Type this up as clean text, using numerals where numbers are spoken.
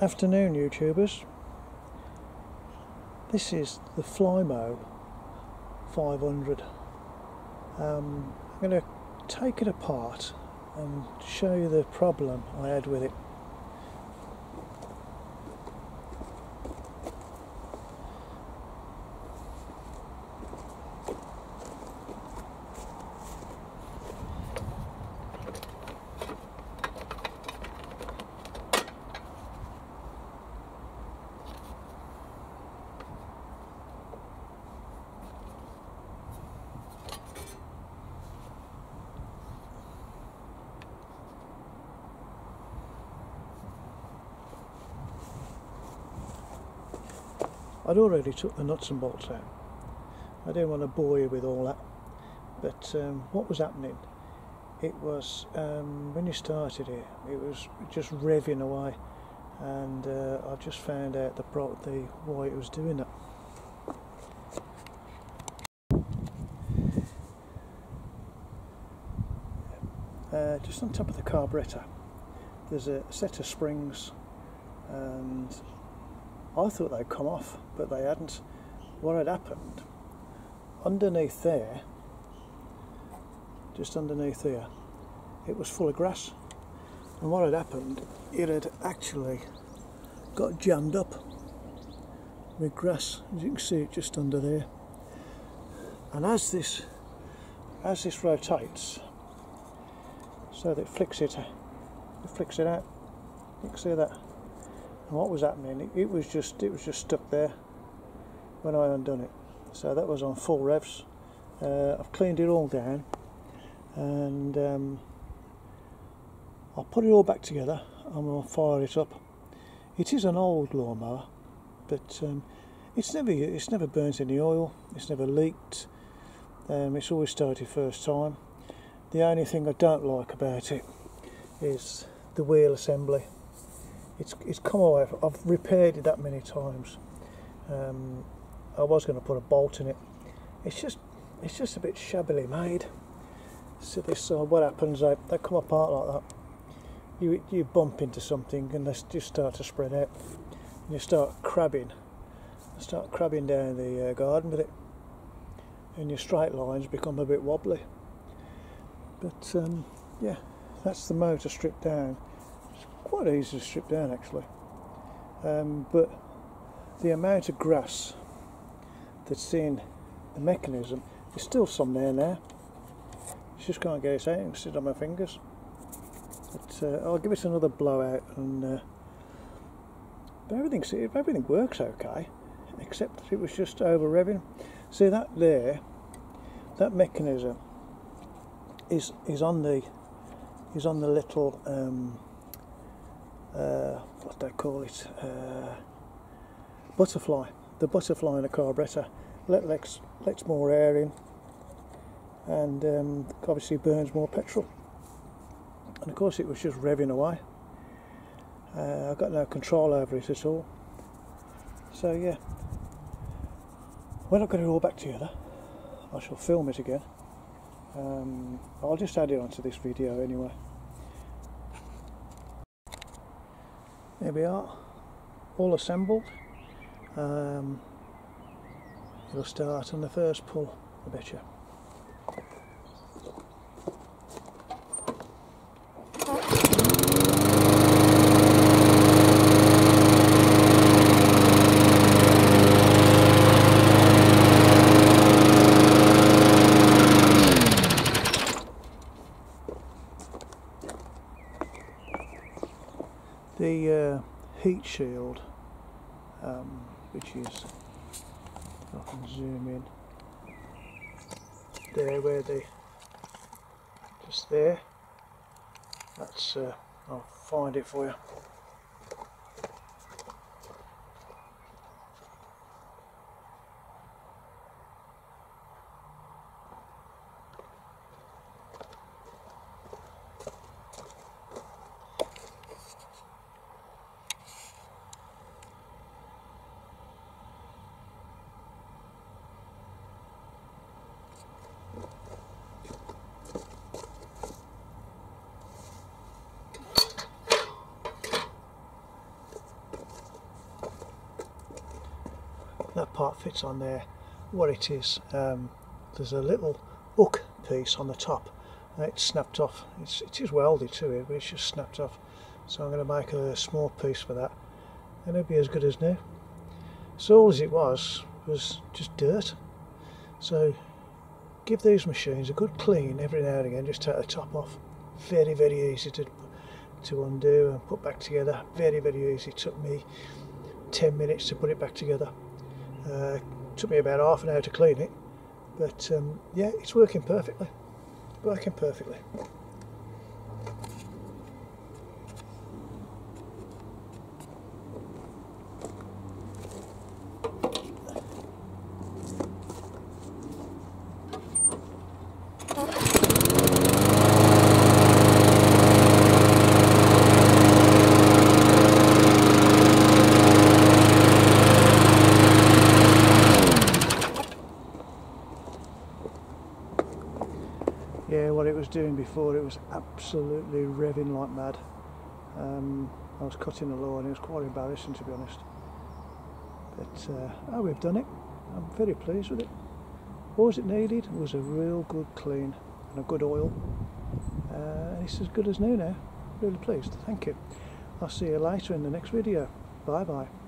Afternoon, YouTubers. This is the Flymo 500. I'm going to take it apart and show you the problem I had with it. I'd already took the nuts and bolts out. I didn't want to bore you with all that, but what was happening, it was when you started it was just revving away, and I just found out why it was doing that. Just on top of the carburettor there's a set of springs, and I thought they'd come off, but they hadn't. What had happened, underneath there, just underneath there, it was full of grass, and what had happened, it had actually got jammed up with grass, as you can see it just under there. And as this rotates, so that it flicks it out, you can see that. And what was happening, it was just stuck there when I undone it. So that was on full revs. I've cleaned it all down, and I'll put it all back together and we'll fire it up. It is an old lawnmower, but it's never burnt any oil, it's never leaked, it's always started first time. The only thing I don't like about it is the wheel assembly. It's come away. I've repaired it that many times. I was going to put a bolt in it. It's just a bit shabbily made. So this what happens? They come apart like that. You bump into something and they just start to spread out. And you start crabbing down the garden with it, and your straight lines become a bit wobbly. But yeah, that's the motor stripped down. Quite easy to strip down actually, but the amount of grass that's in the mechanism, there's still some there now. I just can't get it out. I can sit on my fingers. But I'll give it another blowout, and but everything works okay, except that it was just over revving. See that there? That mechanism is on the little what they call it, butterfly. The butterfly in a carburettor lets more air in, and obviously burns more petrol. And of course it was just revving away. I've got no control over it at all. So yeah, when I've got it all back together, I shall film it again. I'll just add it onto this video anyway. There we are, all assembled. It'll start on the first pull, I bet you. The heat shield, which is, I can zoom in there, where just there, that's I'll find it for you. that part fits on there. What it is, there's a little hook piece on the top, and it's snapped off. It is welded to it, but it's just snapped off. So I'm going to make a small piece for that, and it'll be as good as new. So all as it was just dirt. So give these machines a good clean every now and again. Just take the top off. Very, very easy to undo and put back together. Very, very easy. It took me 10 minutes to put it back together. Took me about half an hour to clean it, but yeah, it's working perfectly. Working perfectly. Yeah, what it was doing before, it was absolutely revving like mad. I was cutting the lawn, it was quite embarrassing to be honest. But oh, we've done it. I'm very pleased with it. All it needed was a real good clean and a good oil. And it's as good as new now. Really pleased. Thank you. I'll see you later in the next video. Bye bye.